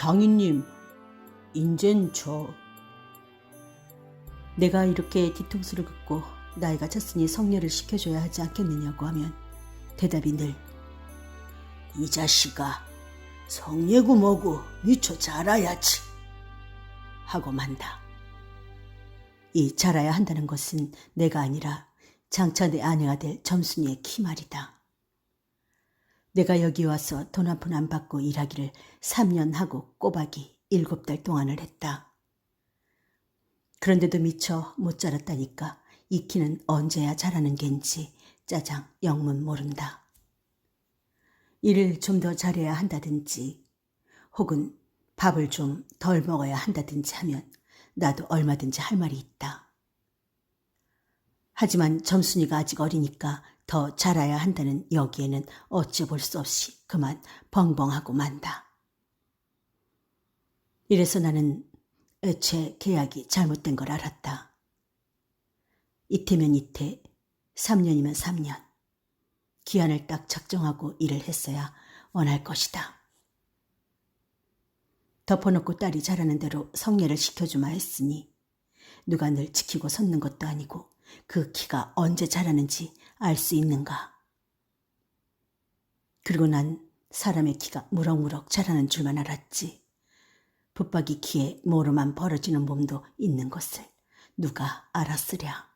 장인님, 인젠 내가 이렇게 뒤통수를 긋고 나이가 찼으니 성례를 시켜줘야 하지 않겠느냐고 하면 대답이 늘 이 자식아, 성례고 뭐고 미처 자라야지 하고 만다. 이 자라야 한다는 것은 내가 아니라 장차 내 아내가 될 점순이의 키말이다. 내가 여기 와서 돈 한 푼 안 받고 일하기를 3년 하고 꼬박이 7달 동안을 했다. 그런데도 미처 못 자랐다니까 이 키는 언제야 자라는 겐지 짜장 영문 모른다. 일을 좀 더 잘해야 한다든지 혹은 밥을 좀 덜 먹어야 한다든지 하면 나도 얼마든지 할 말이 있다. 하지만 점순이가 아직 어리니까 더 자라야 한다는 여기에는 어찌볼 수 없이 그만 벙벙하고 만다. 이래서 나는 애초에 계약이 잘못된 걸 알았다. 이태면 이태, 3년이면 3년. 기한을 딱 작정하고 일을 했어야 원할 것이다. 덮어놓고 딸이 자라는 대로 성례를 시켜주마 했으니 누가 늘 지키고 섰는 것도 아니고 그 키가 언제 자라는지 알 수 있는가. 그리고 난 사람의 키가 무럭무럭 자라는 줄만 알았지. 붙박이 키에 모로만 벌어지는 몸도 있는 것을 누가 알았으랴.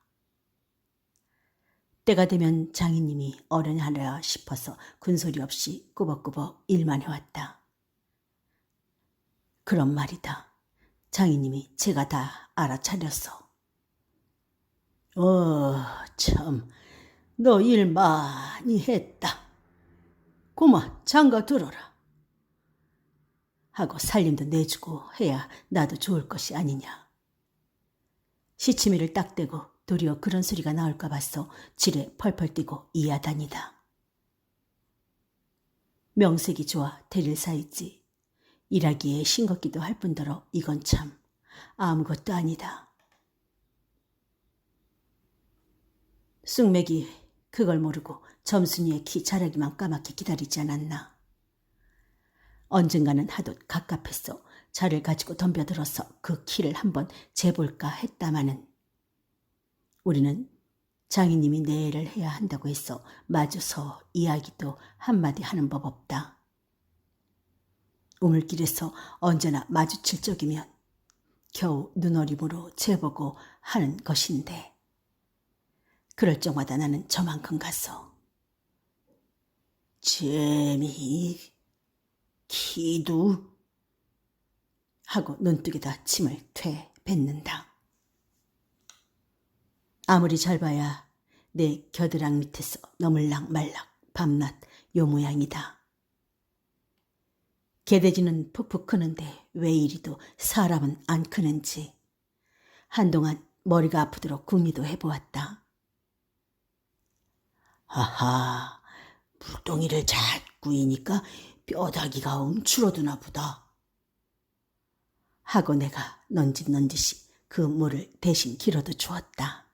때가 되면 장인님이 어련하려 싶어서 군소리 없이 꾸벅꾸벅 일만 해왔다. 그런 말이다. 장인님이 제가 다 알아차렸어. 참, 너 일 많이 했다. 고마, 장가 들어라. 하고 살림도 내주고 해야 나도 좋을 것이 아니냐. 시치미를 딱 대고 도리어 그런 소리가 나올까 봐서 지레 펄펄 뛰고 이야다니다. 명색이 좋아 데릴 사이지. 일하기에 싱겁기도 할 뿐더러 이건 참 아무것도 아니다. 쑥맥이 그걸 모르고 점순이의 키 자라기만 까맣게 기다리지 않았나. 언젠가는 하도 갑갑해서 자를 가지고 덤벼들어서 그 키를 한번 재볼까 했다마는 우리는 장인님이 내일을 해야 한다고 해서 마주서 이야기도 한마디 하는 법 없다. 우물길에서 언제나 마주칠 적이면 겨우 눈어림으로 재보고 하는 것인데 그럴 적마다 나는 저만큼 가서 재미 키두 하고 눈뜨기다 침을 퇴 뱉는다. 아무리 잘 봐야 내 겨드랑 밑에서 너물락 말락 밤낮 요 모양이다. 개돼지는 푹푹 크는데 왜 이리도 사람은 안 크는지 한동안 머리가 아프도록 궁리도 해보았다. 아하, 물동이를 자꾸 이니까 뼈다귀가 움츠러드나 보다. 하고 내가 넌짓넌짓이 그 물을 대신 길어도 주었다.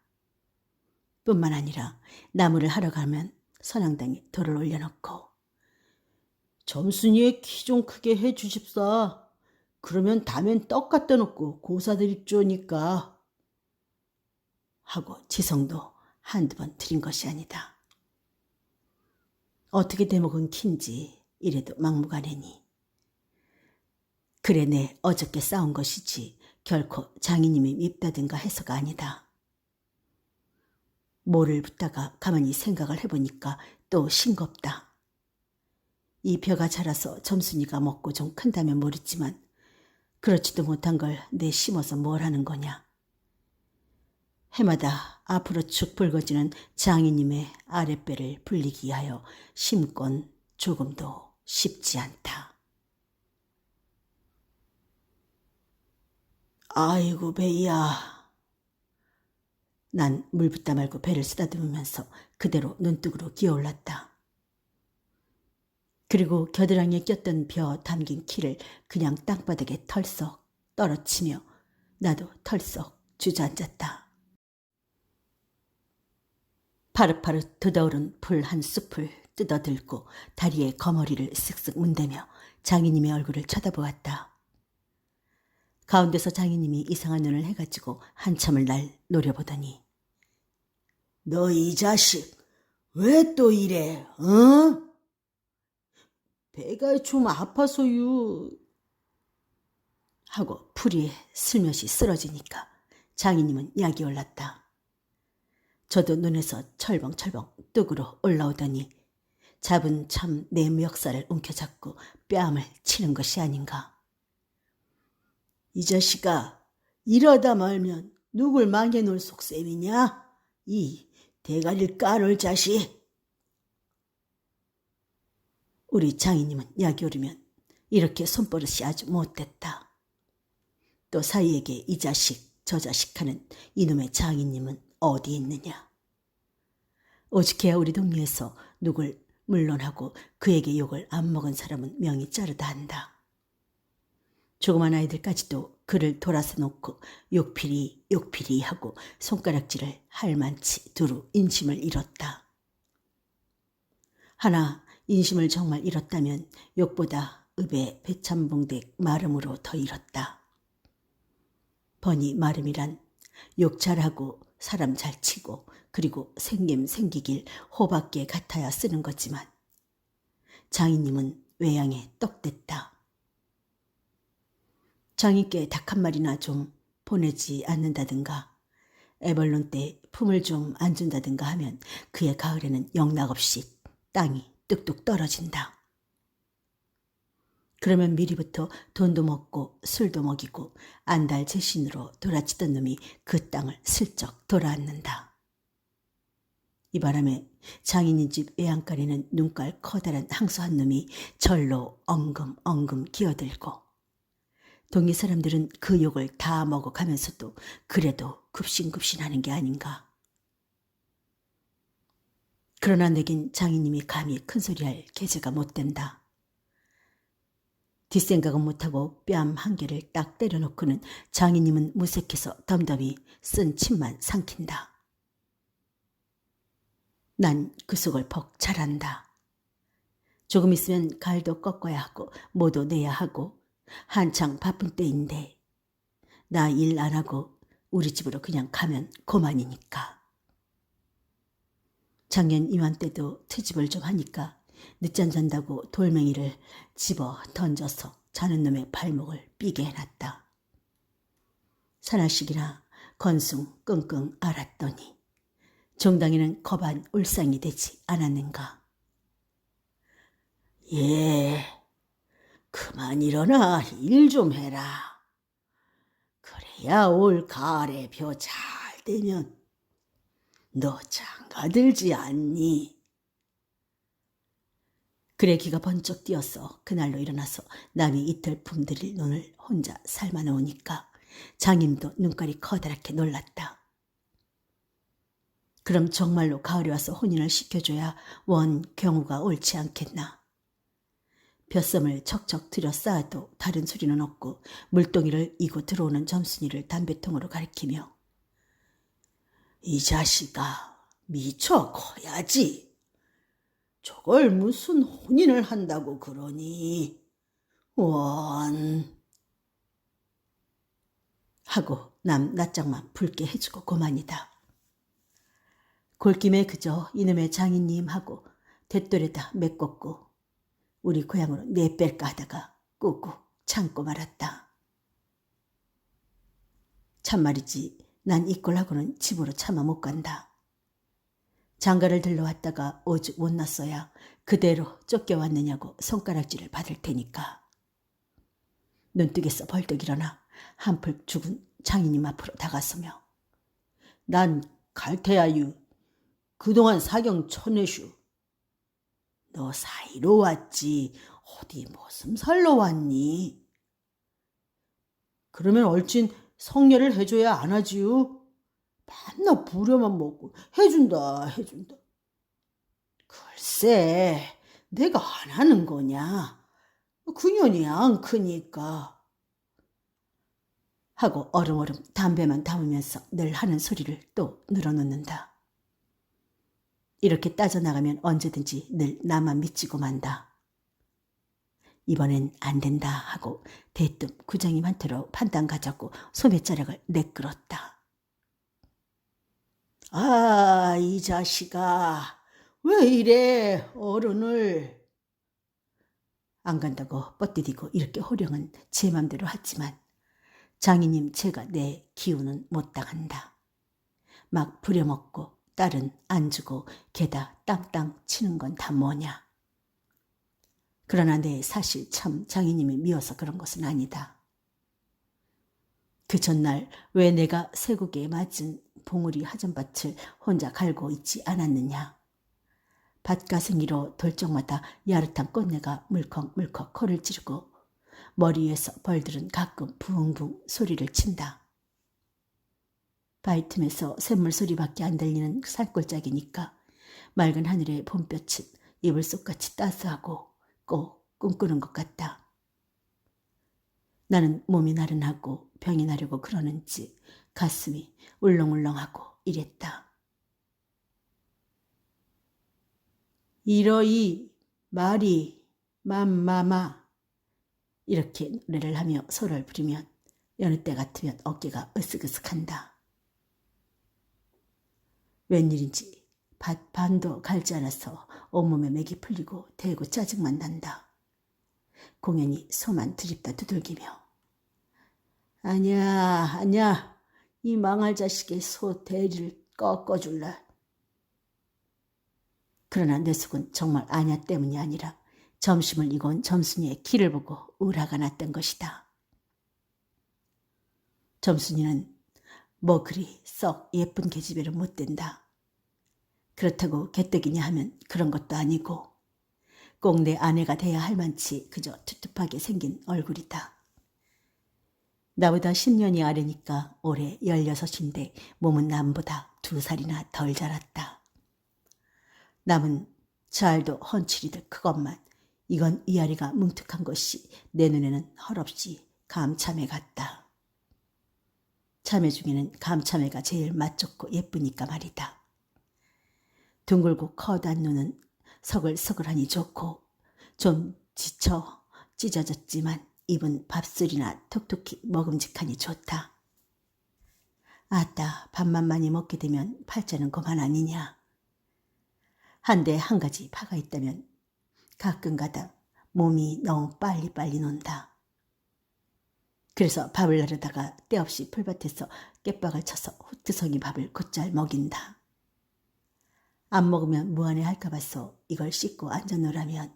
뿐만 아니라 나무를 하러 가면 선앙당에 돌을 올려놓고 점순이의 키 좀 크게 해주십사. 그러면 다면 떡 갖다 놓고 고사드릴 쪼니까 하고 지성도 한두 번 드린 것이 아니다. 어떻게 대먹은 킨지 이래도 막무가내니. 그래 내 어저께 싸운 것이지 결코 장인님이 밉다든가 해서가 아니다. 뭐를 붙다가 가만히 생각을 해보니까 또 싱겁다. 이 벼가 자라서 점순이가 먹고 좀 큰다면 모르지만 그렇지도 못한 걸 내 심어서 뭘 하는 거냐. 해마다 앞으로 축 붉어지는 장인님의 아랫배를 불리기 위하여 심곤 조금도 쉽지 않다. 아이고 배야. 난 물 붓다 말고 배를 쓰다듬으면서 그대로 눈뜨구로 기어올랐다. 그리고 겨드랑이에 꼈던 벼 담긴 키를 그냥 땅바닥에 털썩 떨어치며 나도 털썩 주저앉았다. 파릇파릇 돋아오른 풀 한 숲을 뜯어들고 다리에 거머리를 쓱쓱 문대며 장인님의 얼굴을 쳐다보았다. 가운데서 장인님이 이상한 눈을 해가지고 한참을 날 노려보더니 너 이 자식 왜 또 이래? 어? 배가 좀 아파서요. 하고 풀이에 슬며시 쓰러지니까 장인님은 약이 올랐다. 저도 눈에서 철벙철벙 뚝으로 올라오더니 잡은 참 내 멱살을 움켜잡고 뺨을 치는 것이 아닌가. 이 자식아, 이러다 말면 누굴 망해놓을 속셈이냐? 이 대가리를 까놓을 자식. 우리 장인님은 약이 오르면 이렇게 손버릇이 아주 못됐다. 또 사이에게 이 자식 저 자식 하는 이놈의 장인님은 어디 있느냐. 오직해야 우리 동네에서 누굴 물론하고 그에게 욕을 안 먹은 사람은 명이 자르다 한다. 조그만 아이들까지도 그를 돌아서 놓고 욕피리 하고 손가락질을 할만치 두루 인심을 잃었다. 하나 인심을 정말 잃었다면 욕보다 읍의 배참봉댁 마름으로 더 잃었다. 버니 마름이란 욕 잘하고 사람 잘 치고 그리고 생김 생기길 호밖에 같아야 쓰는 거지만 장인님은 외양에 떡됐다. 장인께 닭 한 마리나 좀 보내지 않는다든가 애벌론 때 품을 좀 안 준다든가 하면 그의 가을에는 영락없이 땅이 뚝뚝 떨어진다. 그러면 미리부터 돈도 먹고 술도 먹이고 안달 제신으로 돌아치던 놈이 그 땅을 슬쩍 돌아앉는다. 이 바람에 장인인 집 외양간에는 눈깔 커다란 항소 한 놈이 절로 엉금엉금 기어들고 동네 사람들은 그 욕을 다 먹어가면서도 그래도 굽신굽신하는 게 아닌가. 그러나 내겐 장인님이 감히 큰소리할 계제가 못 된다. 뒷생각은 못하고 뺨 한 개를 딱 때려놓고는 장인님은 무색해서 덤덤히 쓴 침만 삼킨다. 난 그 속을 벅 잘한다. 조금 있으면 갈도 꺾어야 하고 모도 내야 하고 한창 바쁜 때인데 나 일 안 하고 우리 집으로 그냥 가면 고만이니까. 작년 이맘때도 트집을 좀 하니까 늦잠 잔다고 돌멩이를 집어 던져서 자는 놈의 발목을 삐게 해놨다. 사나씩이나 건숭 끙끙 앓았더니 종당에는 겁한 울상이 되지 않았는가. 예, 그만 일어나 일 좀 해라. 그래야 올 가을에 벼 잘 되면 너 장가들지 않니? 그래 기가 번쩍 뛰어서 그날로 일어나서 남이 이틀 품들일 논을 혼자 삶아 놓으니까 장인도 눈깔이 커다랗게 놀랐다. 그럼 정말로 가을에 와서 혼인을 시켜줘야 원 경우가 옳지 않겠나. 벼섬을 척척 들여 쌓아도 다른 소리는 없고 물동이를 이고 들어오는 점순이를 담배통으로 가리키며 이 자식아 미쳐 커야지. 저걸 무슨 혼인을 한다고 그러니. 원. 하고 남 낯짝만 붉게 해주고 고만이다. 골김에 그저 이놈의 장인님하고 대돌에다 메꿨고 우리 고향으로 내뺄까 하다가 꾹꾹 참고 말았다. 참말이지 난 이꼴하고는 집으로 차마 못 간다. 장가를 들러왔다가 오죽 못 났어야 그대로 쫓겨왔느냐고 손가락질을 받을 테니까. 눈뜨겠어 벌떡 일어나 한풀 죽은 장인님 앞으로 다가서며 난 갈태야유. 그동안 사경 쳐내슈. 너 사이로 왔지 어디 무슨 살로 왔니? 그러면 얼씬 성례를 해줘야 안 하지요? 맨날 부려만 먹고 해준다. 글쎄 내가 안 하는 거냐. 그년이 안 크니까. 하고 어름어름 담배만 담으면서 늘 하는 소리를 또 늘어놓는다. 이렇게 따져나가면 언제든지 늘 나만 미치고 만다. 이번엔 안 된다 하고 대뜸 구장님한테로 판단 가졌고 소매자락을 내끌었다. 아, 이 자식아, 왜 이래 어른을. 안 간다고 뻗디디고 이렇게 호령은 제 맘대로 하지만 장인님 제가 내 기운은 못 당한다. 막 부려먹고 딸은 안 주고 게다 땅땅 치는 건 다 뭐냐. 그러나 내 사실 참 장인님이 미워서 그런 것은 아니다. 그 전날 왜 내가 쇠고기에 맞은 봉우리 하전밭을 혼자 갈고 있지 않았느냐. 밭가승이로 돌적마다 야릇한 꽃내가 물컥물컥 코를 찌르고 머리 위에서 벌들은 가끔 붕붕 소리를 친다. 바위 틈에서 샘물 소리밖에 안 들리는 산골짜기니까 맑은 하늘의 봄볕은 이불 속같이 따스하고 꼭 꿈꾸는 것 같다. 나는 몸이 나른하고 병이 나려고 그러는지 가슴이 울렁울렁하고 이랬다. 이러이 말이 맘마마 이렇게 노래를 하며 소를 부리면 여느 때 같으면 어깨가 으쓱으쓱한다. 웬일인지 밭 반도 갈지 않아서 온몸에 맥이 풀리고 대고 짜증만 난다. 공연히 소만 드립다 두들기며 아냐 이 망할 자식의 소 대리를 꺾어줄라. 그러나 내 속은 정말 아냐 때문이 아니라 점심을 이곤 점순이의 키를 보고 우라가 났던 것이다. 점순이는 뭐 그리 썩 예쁜 계집애는 못 된다. 그렇다고 개떡이냐 하면 그런 것도 아니고 꼭 내 아내가 돼야 할 만치 그저 투투하게 생긴 얼굴이다. 나보다 10년이 아래니까 올해 16인데 몸은 남보다 2살이나 덜 자랐다. 남은 잘도 헌칠이들 그것만 이건 이아리가 뭉툭한 것이 내 눈에는 헐없이 감참해 같다. 참외 중에는 감참외가 제일 맛 좋고 예쁘니까 말이다. 둥글고 커다란 눈은 서글서글하니 좋고 좀 지쳐 찢어졌지만 입은 밥술이나 톡톡히 먹음직하니 좋다. 아따 밥만 많이 먹게 되면 팔자는 그만 아니냐. 한데 한 가지 파가 있다면 가끔가다 몸이 너무 빨리빨리 논다. 그래서 밥을 나르다가 때없이 풀밭에서 깻박을 쳐서 호트성이 밥을 곧잘 먹인다. 안 먹으면 무안해 할까 봐서 이걸 씻고 앉아놓으라면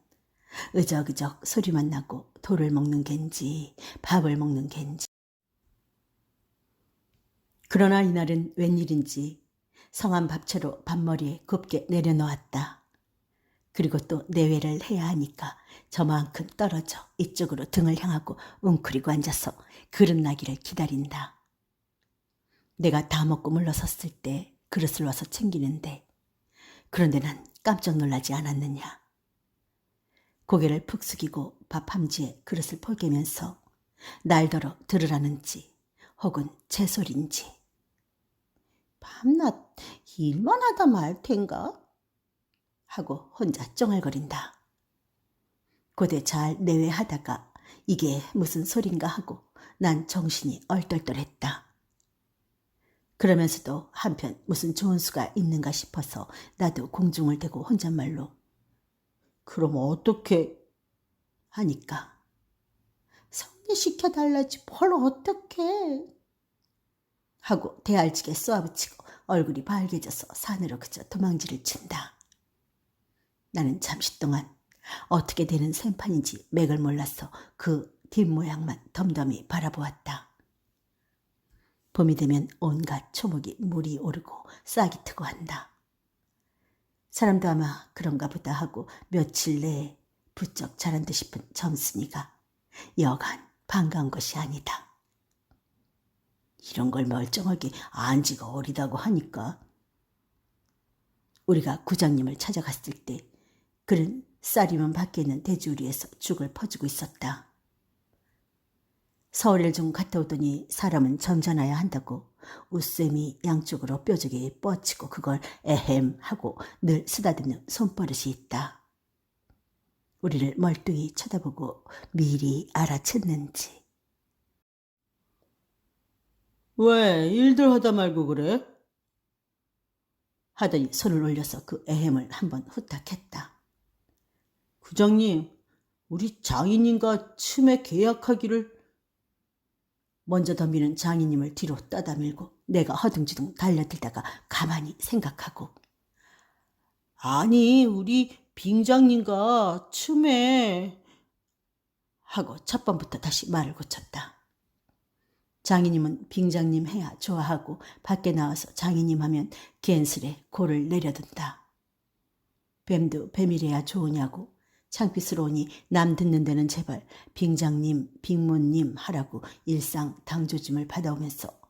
으적으적 소리만 나고 돌을 먹는 겐지 밥을 먹는 겐지. 그러나 이날은 웬일인지 성한 밥채로 밥머리에 곱게 내려놓았다. 그리고 또 내외를 해야 하니까 저만큼 떨어져 이쪽으로 등을 향하고 웅크리고 앉아서 그릇 나기를 기다린다. 내가 다 먹고 물러섰을 때 그릇을 와서 챙기는데 그런데 난 깜짝 놀라지 않았느냐. 고개를 푹 숙이고 밥 함지에 그릇을 포개면서 날더러 들으라는지 혹은 제 소리인지 밤낮 일만 하다 말 텐가? 하고 혼자 쫑알거린다. 고대 잘 내외하다가 이게 무슨 소린가 하고 난 정신이 얼떨떨했다. 그러면서도 한편 무슨 좋은 수가 있는가 싶어서 나도 공중을 대고 혼잣말로 그럼 어떻게 하니까 성례시켜달라지 뭘 어떻게 하고 대알지게 쏘아붙이고 얼굴이 발개져서 산으로 그저 도망질을 친다. 나는 잠시 동안 어떻게 되는 셈판인지 맥을 몰라서 그 뒷모양만 덤덤히 바라보았다. 봄이 되면 온갖 초목이 물이 오르고 싹이 트고 한다. 사람도 아마 그런가 보다 하고 며칠 내에 부쩍 자란 듯 싶은 점순이가 여간 반가운 것이 아니다. 이런 걸 멀쩡하게 안지가 어리다고 하니까. 우리가 구장님을 찾아갔을 때 그는 쌀이면 밖에 있는 돼지우리에서 죽을 퍼주고 있었다. 서울을 좀 갔다 오더니 사람은 점잖아야 한다고 웃샘이 양쪽으로 뾰족이 뻗치고 그걸 에헴 하고 늘 쓰다듬는 손버릇이 있다. 우리를 멀뚱히 쳐다보고 미리 알아챘는지. 왜 일들 하다 말고 그래? 하더니 손을 올려서 그 애햄을 한번 후딱했다. 구장님, 우리 장인님과 춤에 계약하기를. 먼저 덤비는 장인님을 뒤로 떠다밀고 내가 허둥지둥 달려들다가 가만히 생각하고, 아니 우리 빙장님과 춤에 하고 첫 번부터 다시 말을 고쳤다. 장인님은 빙장님 해야 좋아하고 밖에 나와서 장인님 하면 갠슬에 골을 내려든다. 뱀도 뱀이래야 좋으냐고 창피스러우니 남 듣는 데는 제발 빙장님, 빙모님 하라고 일상 당조짐을 받아오면서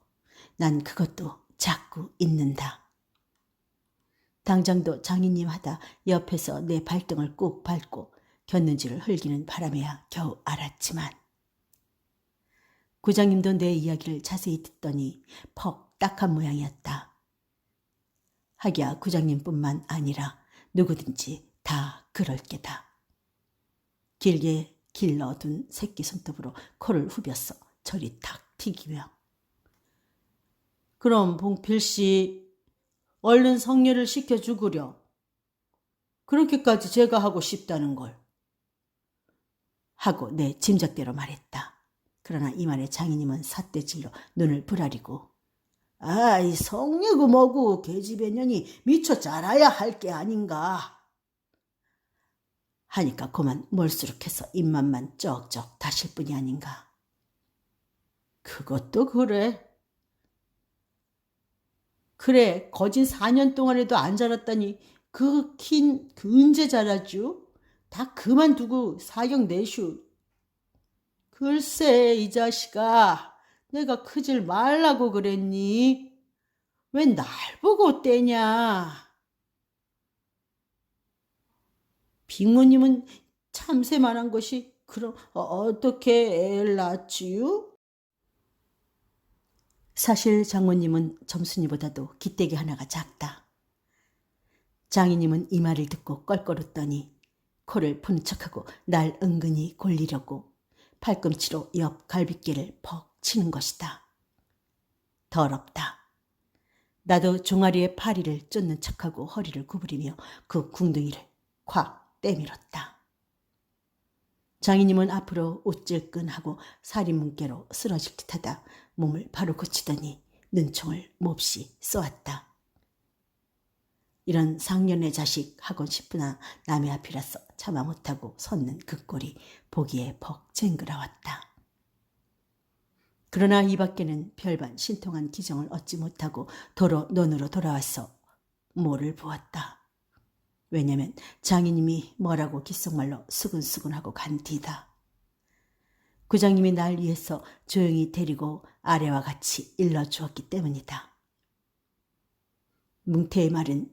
난 그것도 자꾸 잊는다. 당장도 장인님 하다 옆에서 내 발등을 꾹 밟고 곁눈질을 흘기는 바람에야 겨우 알았지만, 구장님도 내 이야기를 자세히 듣더니 퍽 딱한 모양이었다. 하기야 구장님뿐만 아니라 누구든지 다 그럴 게다. 길게 길러둔 새끼 손톱으로 코를 후벼서 저리 탁 튀기며, 그럼 봉필씨 얼른 성례를 시켜주구려. 그렇게까지 제가 하고 싶다는 걸. 하고 내 짐작대로 말했다. 그러나 이 말에 장인님은 삿대질로 눈을 부라리고, 아이 성례고 뭐고 계집애년이 미쳐 자라야 할 게 아닌가 하니까 그만 몰수룩해서 입맛만 쩍쩍 다실 뿐이 아닌가. 그것도 그래. 그래, 거진 4년 동안에도 안 자랐다니 그 언제 자라죠? 다 그만두고 사경 내슈. 글쎄 이 자식아, 내가 크질 말라고 그랬니? 왜 날 보고 떼냐? 빅모님은 참새만한 것이 그럼 어떻게 애를 낳지요? 사실 장모님은 점순이보다도 기대기 하나가 작다. 장인님은 이 말을 듣고 껄껄 웃더니 코를 푸는 척하고 날 은근히 골리려고 팔꿈치로 옆 갈비뼈를 퍽 치는 것이다. 더럽다. 나도 종아리에 파리를 쫓는 척하고 허리를 구부리며 그 궁둥이를 콱 때밀었다. 장인님은 앞으로 우찔끈하고 살인문개로 쓰러질 듯하다 몸을 바로 고치더니 눈총을 몹시 쏘았다. 이런 상년의 자식 하곤 싶으나 남의 앞이라서 참아 못하고 섰는 그 꼴이 보기에 퍽 쟁그라웠다. 그러나 이 밖에는 별반 신통한 기정을 얻지 못하고 도로 논으로 돌아와서 모를 보았다. 왜냐면 장인님이 뭐라고 귓속말로 수근수근하고 간 뒤다. 구장님이 날 위해서 조용히 데리고 아래와 같이 일러주었기 때문이다. 뭉태의 말은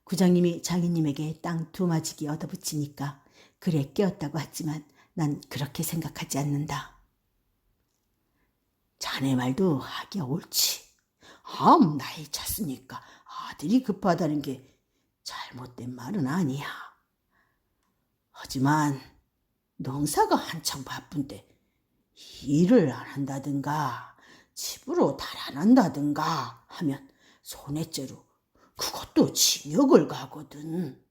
구장님이 장인님에게 땅 두마지기 얻어붙이니까 그래 깨었다고 하지만 난 그렇게 생각하지 않는다. 자네 말도 하기야 옳지. 나이 찼으니까 아들이 급하다는 게 잘못된 말은 아니야. 하지만 농사가 한창 바쁜데 일을 안 한다든가 집으로 달아난다든가 하면 손해죄로 그것도 징역을 가거든.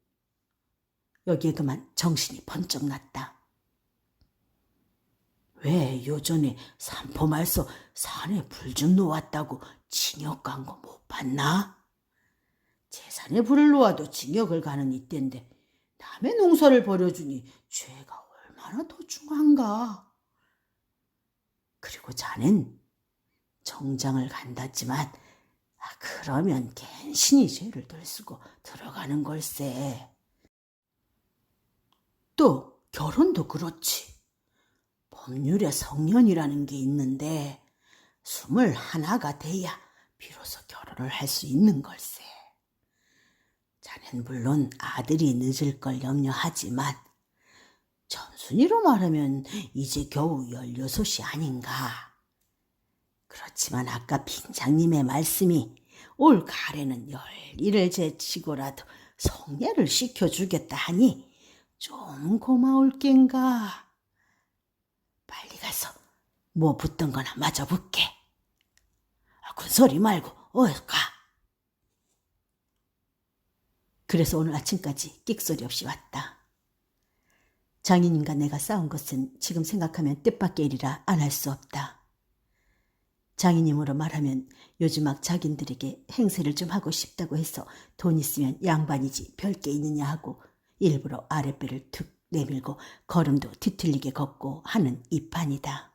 여기에 그만 정신이 번쩍 났다. 왜 요전에 산포말서 산에 불 좀 놓았다고 징역 간 거 못 봤나? 재산에 불을 놓아도 징역을 가는 이때인데 남의 농사를 버려주니 죄가 얼마나 더 중한가. 그리고 자넨 정장을 간다지만 그러면 갠신히 죄를 들쓰고 들어가는 걸세. 또 결혼도 그렇지. 법률에 성년이라는 게 있는데 21가 돼야 비로소 결혼을 할 수 있는 걸세. 자넨 물론 아들이 늦을 걸 염려하지만 점순이로 말하면 이제 겨우 16이 아닌가. 그렇지만 아까 빙장님의 말씀이 올 가을에는 11을 제치고라도 성례를 시켜주겠다 하니 좀 고마울 겐가. 빨리 가서 뭐 붙던 거나 마저 붙게. 그 소리 말고 어여 가. 그래서 오늘 아침까지 끽소리 없이 왔다. 장인님과 내가 싸운 것은 지금 생각하면 뜻밖의 일이라 안 할 수 없다. 장인님으로 말하면 요즘 막 자긴들에게 행세를 좀 하고 싶다고 해서 돈 있으면 양반이지 별게 있느냐 하고 일부러 아랫배를 툭 내밀고 걸음도 뒤틀리게 걷고 하는 이 판이다.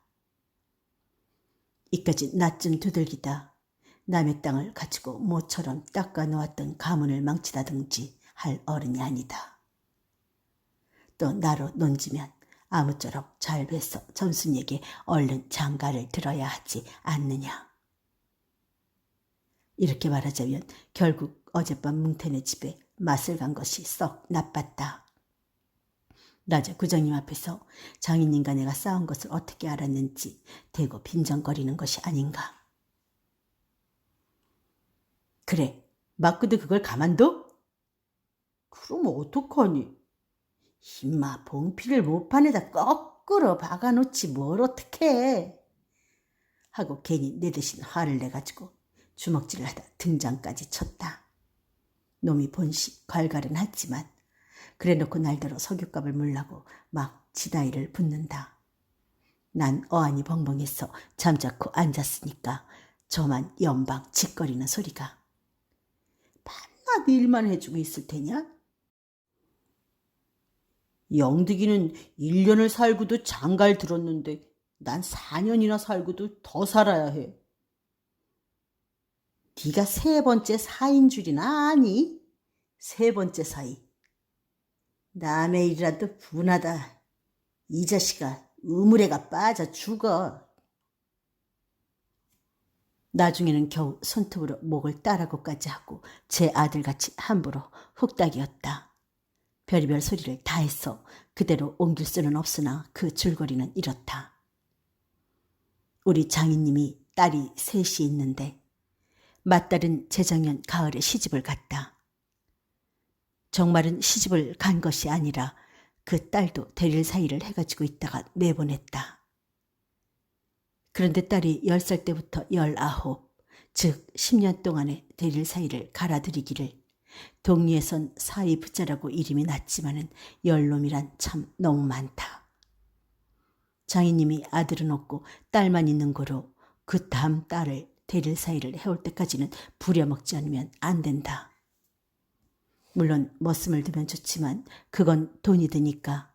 이까지 낯좀 두들기다 남의 땅을 가지고 모처럼 닦아 놓았던 가문을 망치다든지 할 어른이 아니다. 또 나로 논지면 아무쪼록 잘 뵈서 점순에게 얼른 장가를 들어야 하지 않느냐. 이렇게 말하자면 결국 어젯밤 뭉태네 집에 맛을 간 것이 썩 나빴다. 낮에 구정님 앞에서 장인님과 내가 싸운 것을 어떻게 알았는지 대고 빈정거리는 것이 아닌가. 그래, 맞고도 그걸 가만둬? 그럼 어떡하니? 임마 봉피를 모판에다 거꾸로 박아놓지 뭘 어떡해. 하고 괜히 내 대신 화를 내가지고 주먹질을 하다 등장까지 쳤다. 놈이 본시 괄괄은 했지만 그래놓고 날더러 석유값을 물라고 막 지다이를 붓는다. 난 어안이 벙벙해서 잠자코 앉았으니까 저만 연방 짓거리는 소리가. 밤낮 일만 해주고 있을 테냐? 영득이는 1년을 살고도 장가를 들었는데 난 4년이나 살고도 더 살아야 해. 네가 3번째 사인 줄이나 아니? 3번째 사이. 남의 일이라도 분하다. 이 자식아 우물에가 빠져 죽어. 나중에는 겨우 손톱으로 목을 따라고까지 하고 제 아들같이 함부로 훅닥이었다. 별의별 소리를 다 했어 그대로 옮길 수는 없으나 그 줄거리는 이렇다. 우리 장인님이 딸이 셋이 있는데 맏딸은 재작년 가을에 시집을 갔다. 정말은 시집을 간 것이 아니라 그 딸도 대릴 사이를 해가지고 있다가 내보냈다. 그런데 딸이 10살 때부터 19, 즉 10년 동안의 대릴 사이를 갈아들이기를 동리에선 사이 부자라고 이름이 났지만은 열놈이란 참 너무 많다. 장인님이 아들은 없고 딸만 있는 거로 그 다음 딸을 대릴 사이를 해올 때까지는 부려먹지 않으면 안 된다. 물론 머슴을 두면 좋지만 그건 돈이 드니까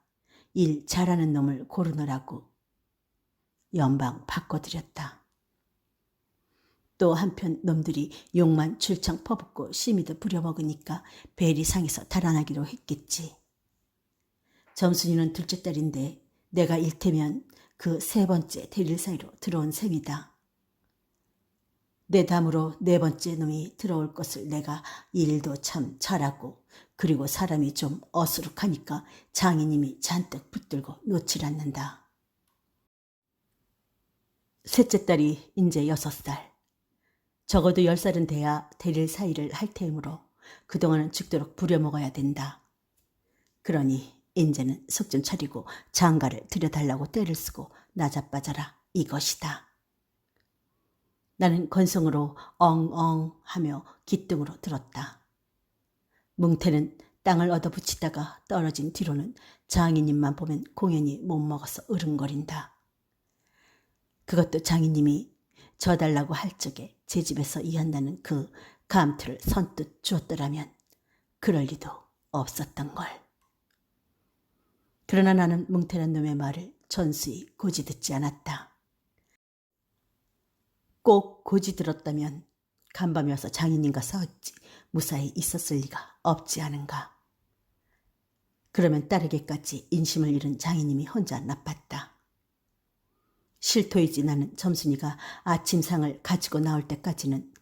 일 잘하는 놈을 고르느라고 연방 바꿔드렸다. 또 한편 놈들이 욕만 출창 퍼붓고 심이도 부려먹으니까 벨이 상해서 달아나기로 했겠지. 점순이는 둘째 딸인데 내가 일테면 그 3번째 대릴 사이로 들어온 셈이다. 내 담으로 4번째 놈이 들어올 것을 내가 일도 참 잘하고 그리고 사람이 좀 어수룩하니까 장인님이 잔뜩 붙들고 놓질 않는다. 셋째 딸이 이제 6살. 적어도 10살은 돼야 대릴 사이를 할 테이므로 그동안은 죽도록 부려먹어야 된다. 그러니 인제는 속 좀 차리고 장가를 들여달라고 떼를 쓰고 나자빠져라 이것이다. 나는 건성으로 엉엉 하며 기등으로 들었다. 뭉태는 땅을 얻어붙이다가 떨어진 뒤로는 장인님만 보면 공연히 못 먹어서 으릉거린다. 그것도 장인님이 져달라고 할 적에 제 집에서 이한다는 그 감투를 선뜻 주었더라면 그럴 리도 없었던 걸. 그러나 나는 뭉태란 놈의 말을 전수히 고지 듣지 않았다. 꼭 고지 들었다면 간밤에 와서 장인님과 싸웠지 무사히 있었을 리가 없지 않은가. 그러면 딸에게까지 인심을 잃은 장인님이 혼자 나빴다. 실토이지 나는 점순이가 아침상을 가지고 나올 때까지는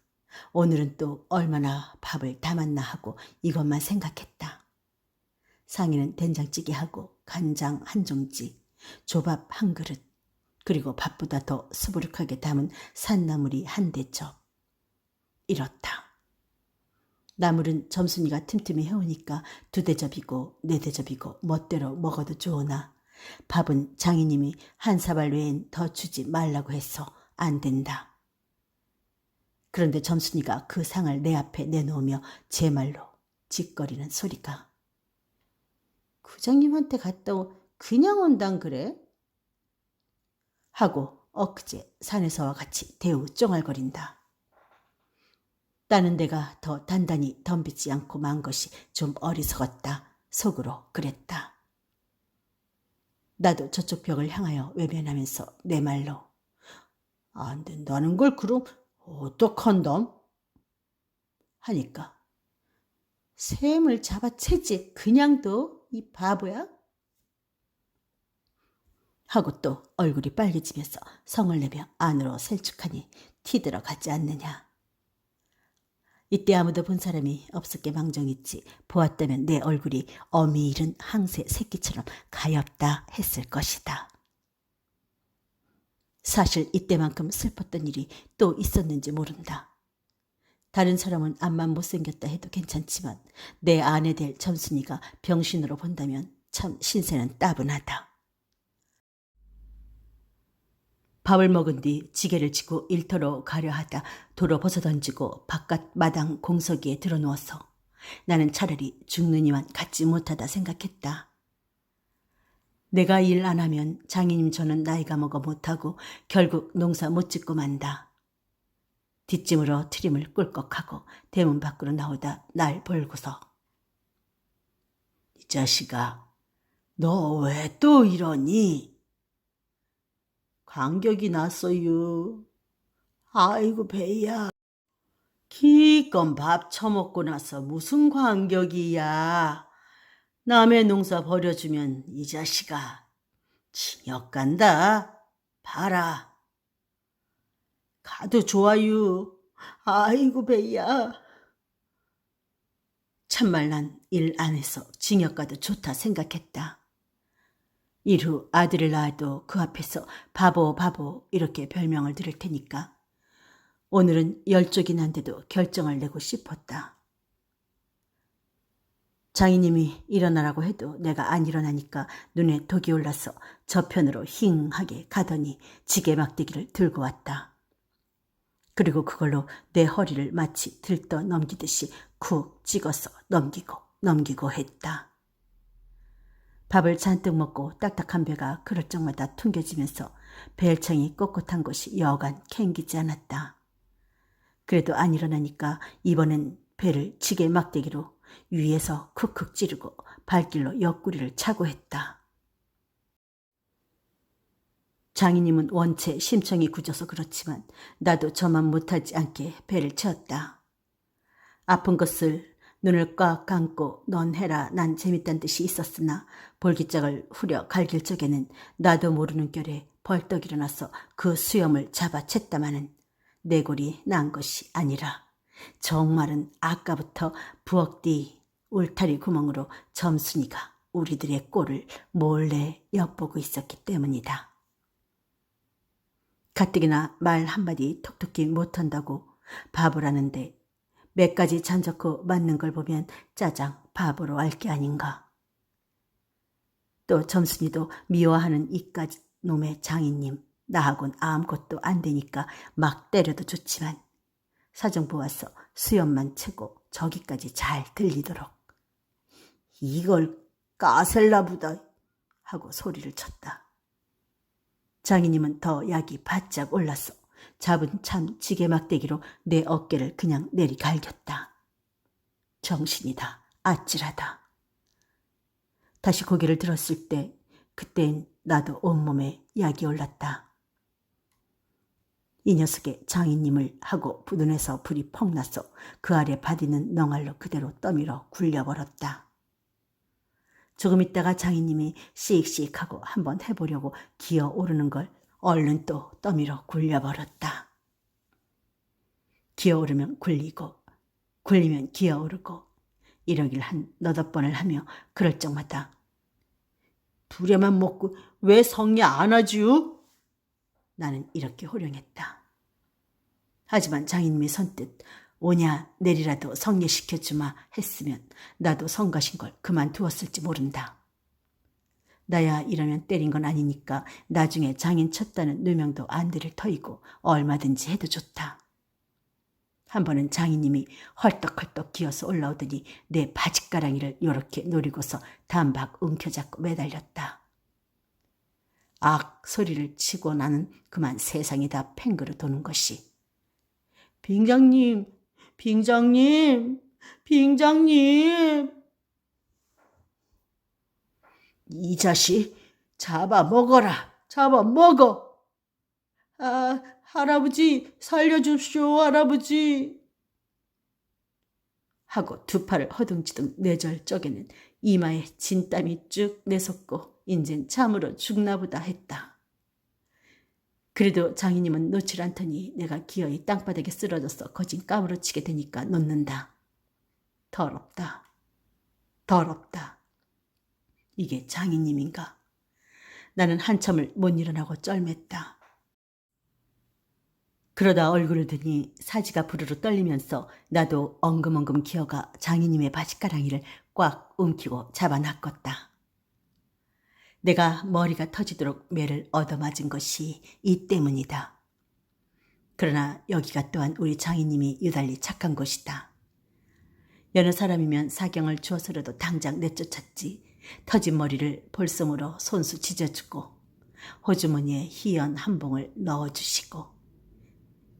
오늘은 또 얼마나 밥을 담았나 하고 이것만 생각했다. 상에는 된장찌개하고 간장 한 종지, 조밥 한 그릇, 그리고 밥보다 더 수부룩하게 담은 산나물이 한 대접. 이렇다. 나물은 점순이가 틈틈이 해오니까 2대접이고 4대접이고 멋대로 먹어도 좋으나 밥은 장인님이 한 사발 외엔 더 주지 말라고 해서 안 된다. 그런데 점순이가 그 상을 내 앞에 내놓으며 제 말로 짓거리는 소리가 부장님한테 갔다 그냥 온단 그래? 하고 엊그제 산에서와 같이 대우 쫑알거린다. 따는 데가 더 단단히 덤비지 않고 만 것이 좀 어리석었다. 속으로 그랬다. 나도 저쪽 벽을 향하여 외면하면서 내 말로 안 된다는 걸 그럼 어떡한담? 하니까 샘을 잡아채지 그냥 둬? 이 바보야? 하고 또 얼굴이 빨개지면서 성을 내며 안으로 셀쭉하니 티들어가지 않느냐. 이때 아무도 본 사람이 없었게 망정했지 보았다면 내 얼굴이 어미 잃은 항새 새끼처럼 가엾다 했을 것이다. 사실 이때만큼 슬펐던 일이 또 있었는지 모른다. 다른 사람은 암만 못생겼다 해도 괜찮지만 내 아내 될 점순이가 병신으로 본다면 참 신세는 따분하다. 밥을 먹은 뒤 지게를 지고 일터로 가려 하다 도로 벗어던지고 바깥 마당 공석이에 들어누워서 나는 차라리 죽느니만 갖지 못하다 생각했다. 내가 일 안 하면 장인님 저는 나이가 먹어 못하고 결국 농사 못 짓고 만다. 뒷짐으로 트림을 꿀꺽하고 대문 밖으로 나오다 날 볼고서 이 자식아, 너 왜 또 이러니? 간격이 났어요. 아이고 배야. 기껏 밥 처먹고 나서 무슨 간격이야. 남의 농사 버려주면 이 자식아 징역 간다. 봐라. 가도 좋아요. 아이고 배야. 참말 난 일 안 해서 징역 가도 좋다 생각했다. 이후 아들을 낳아도 그 앞에서 바보 바보 이렇게 별명을 들을 테니까 오늘은 10쪽이 난데도 결정을 내고 싶었다. 장인님이 일어나라고 해도 내가 안 일어나니까 눈에 독이 올라서 저편으로 힝하게 가더니 지게 막대기를 들고 왔다. 그리고 그걸로 내 허리를 마치 들떠 넘기듯이 쿡 찍어서 넘기고 했다. 밥을 잔뜩 먹고 딱딱한 배가 그럴 적마다 퉁겨지면서 벨청이 꼿꼿한 것이 여간 캥기지 않았다. 그래도 안 일어나니까 이번엔 배를 지게 막대기로 위에서 쿡쿡 찌르고 발길로 옆구리를 차고 했다. 장인님은 원체 심청이 굳어서 그렇지만 나도 저만 못하지 않게 배를 채웠다. 아픈 것을 눈을 꽉 감고 넌 해라 난 재밌단 듯이 있었으나 볼기짝을 후려 갈길 적에는 나도 모르는 결에 벌떡 일어나서 그 수염을 잡아챘다마는 내 골이 난 것이 아니라 정말은 아까부터 부엌뒤 울타리 구멍으로 점순이가 우리들의 꼴을 몰래 엿보고 있었기 때문이다. 가뜩이나 말 한마디 톡톡히 못한다고 바보라는데 몇 가지 잔좋고 맞는 걸 보면 짜장 바보로 알 게 아닌가. 또 점순이도 미워하는 이까지 놈의 장인님 나하곤 아무것도 안 되니까 막 때려도 좋지만 사정 보아서 수염만 채고 저기까지 잘 들리도록 이걸 까셀라보다 하고 소리를 쳤다. 장인님은 더 약이 바짝 올라서 잡은 참 지게 막대기로 내 어깨를 그냥 내리갈겼다. 정신이다. 아찔하다. 다시 고개를 들었을 때 그땐 나도 온몸에 약이 올랐다. 이 녀석의 장인님을 하고 눈에서 불이 퍽 나서 그 아래 바디는 넝알로 그대로 떠밀어 굴려버렸다. 조금 있다가 장인님이 씩씩하고 한번 해보려고 기어오르는 걸 얼른 또 떠밀어 굴려버렸다. 기어오르면 굴리고 굴리면 기어오르고 이러길 한 너댓 번을 하며 그럴 적마다 두려만 먹고 왜 성례 안 하지요? 나는 이렇게 호령했다. 하지만 장인님이 선뜻 오냐 내리라도 성례시켜주마 했으면 나도 성가신 걸 그만두었을지 모른다. 나야 이러면 때린 건 아니니까 나중에 장인 쳤다는 누명도 안 들일 터이고 얼마든지 해도 좋다. 한 번은 장인님이 헐떡헐떡 기어서 올라오더니 내 바짓가랑이를 요렇게 노리고서 단박 움켜잡고 매달렸다. 악 소리를 치고 나는 그만 세상이 다 팽그러 도는 것이. 빙장님, 빙장님, 빙장님. 이 자식 잡아먹어라. 잡아먹어. 아, 할아버지 살려줍시오. 할아버지. 하고 두 팔을 허둥지둥 내절 쪽에는 이마에 진땀이 쭉 내솟고 인젠 참으로 죽나보다 했다. 그래도 장인님은 놓질 않더니 내가 기어이 땅바닥에 쓰러져서 거진 까무러치게 되니까 놓는다. 더럽다. 더럽다. 이게 장인님인가? 나는 한참을 못 일어나고 쩔맸다. 그러다 얼굴을 드니 사지가 부르르 떨리면서 나도 엉금엉금 기어가 장인님의 바짓가랑이를 꽉 움키고 잡아놨겄다. 내가 머리가 터지도록 매를 얻어맞은 것이 이 때문이다. 그러나 여기가 또한 우리 장인님이 유달리 착한 곳이다. 여느 사람이면 사경을 주어서라도 당장 내쫓았지. 터진 머리를 볼송으로 손수 찢어주고 호주머니에 희연 한 봉을 넣어주시고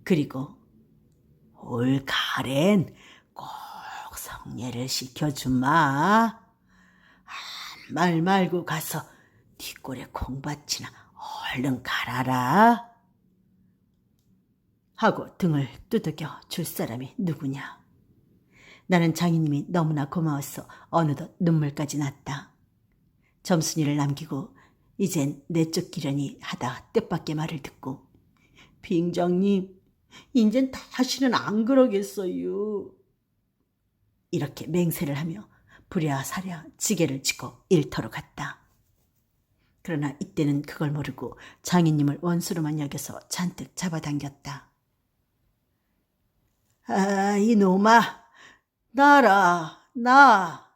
그리고 올 가을엔 꼭 성례를 시켜주마. 한 말 말고 가서 뒷골에 콩밭이나 얼른 갈아라. 하고 등을 두들겨 줄 사람이 누구냐. 나는 장인님이 너무나 고마워서 어느덧 눈물까지 났다. 점순이를 남기고 이젠 내쫓기려니 하다 뜻밖의 말을 듣고 빙장님 인젠 다시는 안 그러겠어요. 이렇게 맹세를 하며 부랴사랴 지게를 지고 일터로 갔다. 그러나 이때는 그걸 모르고 장인님을 원수로만 여겨서 잔뜩 잡아당겼다. 아, 이놈아, 나라, 나.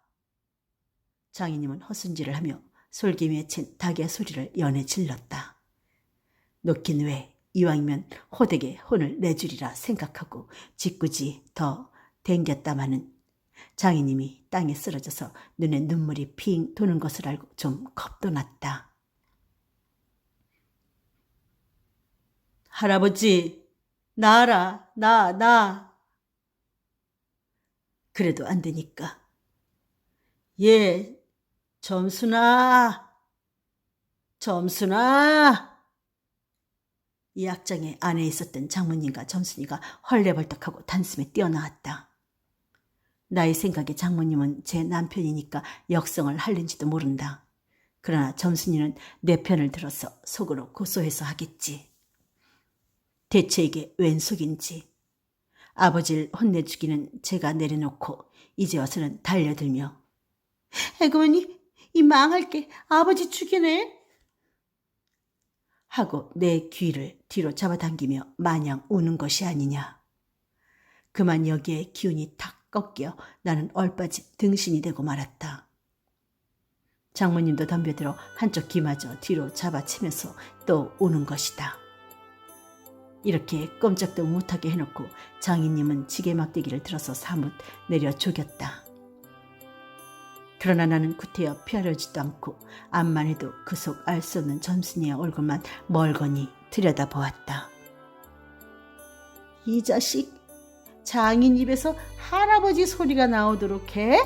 장인님은 허순지를 하며 솔기미에 친 닭의 소리를 연해 질렀다. 놓긴 왜 이왕이면 호되게 혼을 내주리라 생각하고 짓궂이 더 댕겼다마는 장인님이 땅에 쓰러져서 눈에 눈물이 핑 도는 것을 알고 좀 겁도 났다. 할아버지, 나라, 나. 그래도 안 되니까. 예, 점순아. 이 악장의 안에 있었던 장모님과 점순이가 헐레벌떡하고 단숨에 뛰어나왔다. 나의 생각에 장모님은 제 남편이니까 역성을 할는지도 모른다. 그러나 점순이는 내 편을 들어서 속으로 고소해서 하겠지. 대체 이게 웬 속인지. 아버지를 혼내주기는 제가 내려놓고 이제 와서는 달려들며 에그머니, 이 망할 게 아버지 죽이네. 하고 내 귀를 뒤로 잡아당기며 마냥 우는 것이 아니냐. 그만 여기에 기운이 탁 꺾여 나는 얼빠진 등신이 되고 말았다. 장모님도 덤벼들어 한쪽 귀마저 뒤로 잡아치면서 또 우는 것이다. 이렇게 꼼짝도 못하게 해놓고 장인님은 지게 막대기를 들어서 사뭇 내려 조겼다. 그러나 나는 구태여 피하려지도 않고 암만 해도 그 속 알 수 없는 점순이의 얼굴만 멀거니 들여다보았다. 이 자식, 장인 입에서 할아버지 소리가 나오도록 해?